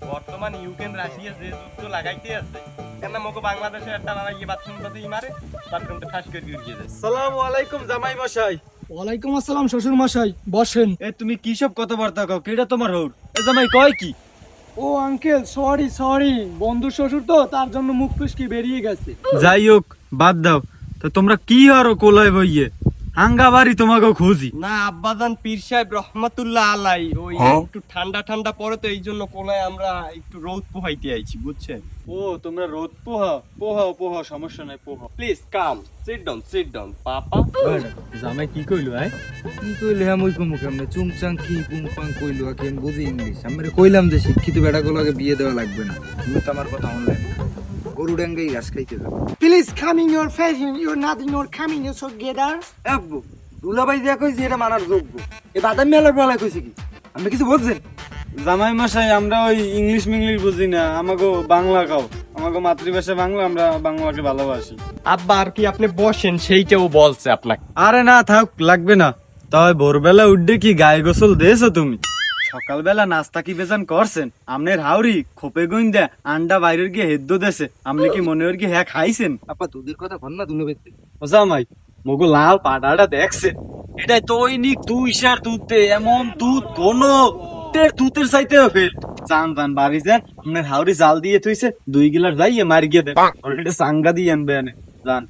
বর্তমান Ukraine Russia যে যুদ্ধ লাগাইতে আছে কেন মোকে বাংলাদেশের একটা মারাইয়ে বাথরুম পাতেই মারে বাথরুমটা ঠাস করে গিয়ে যায়। আসসালামু আলাইকুম জামাই মশাই। ওয়ালাইকুম আসসালাম শ্বশুর মশাই, বসেন। এ তুমি কি সব কথাবার্তা কও? কেডা তোমার হউর? এ জামাই কয় কি? ও আঙ্কেল, সরি, বন্ধু শ্বশুর তো, তার জন্য মুখ ফুসকি বেরিয়ে গেছে। যাই হোক, বাদ দাও। তো তোমরা কি আরো কোলায় বইয়ে হাঙ্গা বাড়ি তোমাকে খুঁজি। না আব্বাজান পীর সাহেব রহমাতুল্লাহ আলাই ওই একটু ঠান্ডা ঠান্ডা পরে তো এই জন্য কোলায় আমরা একটু রোদ পোহাইতে আইছি বুঝছেন। ও তোমরা রোদ পোহাও সমস্যা নাই, পোহাও। প্লিজ কাম সিট ডাউন পাপা। জামাই কি কইলো? কি কইলো? হ্যাঁ মই কমু কেমনে? চুংচাং কি পুংপাং কইলো? কেন বুঝি ইংলিশ? আমি কইলাম যে শিক্ষিত বেটাগুলোকে বিয়ে দেওয়া লাগবে না, তুমি তো আমার কথা অনলাইন গরু ডেঙ্গাই ঘাস খাইতে যাও। Please come in your face, you not in your coming so gather. আব্বু দুলাভাই দিয়া কইছি এটা মানার যোগ্য। এই বাদাম মেলার বলা কইছি কি আপনি কিছু বুঝছেন? জামাই মশাই, আমরা ওই ইংলিশ মিংলিশ বুঝি না, আমাকে বাংলা কাও। আমাকে মাতৃভাষা বাংলা, আমরা বাংলাকে ভালোবাসি। আব্বা আর কি আপনি বসেন, সেইটাও বলছে আপনাকে। আরে না থাক, লাগবে না। তাই ভোরবেলা উঠে কি গায়ে গোসল দিয়েছো তুমি? সকালবেলা নাস্তা কি বেজান করছেন? আমনের হাওড়ি খোপে গইন্দা আন্ডা বাইরের গিয়ে হেদ্দ দেছে, আমনে কি মনে হর কি হ্যাঁ খাইছেন? আপা দুধের কথা ভন না দুনো বেতে। ও জামাই, মগো লাল পাটাটা দেখছে, এটা দৈনিক 2 দুধ দে, এমন দুধ কোন দুধের চাইতে ফেল। চান বাড়ি যান, আপনার হাওড়ি জাল দিয়ে থইছে, 2 গিলাস যাইয়ে মারি গিয়ে দেন, এটা সাঙ্গা দিয়ে আনবে জান।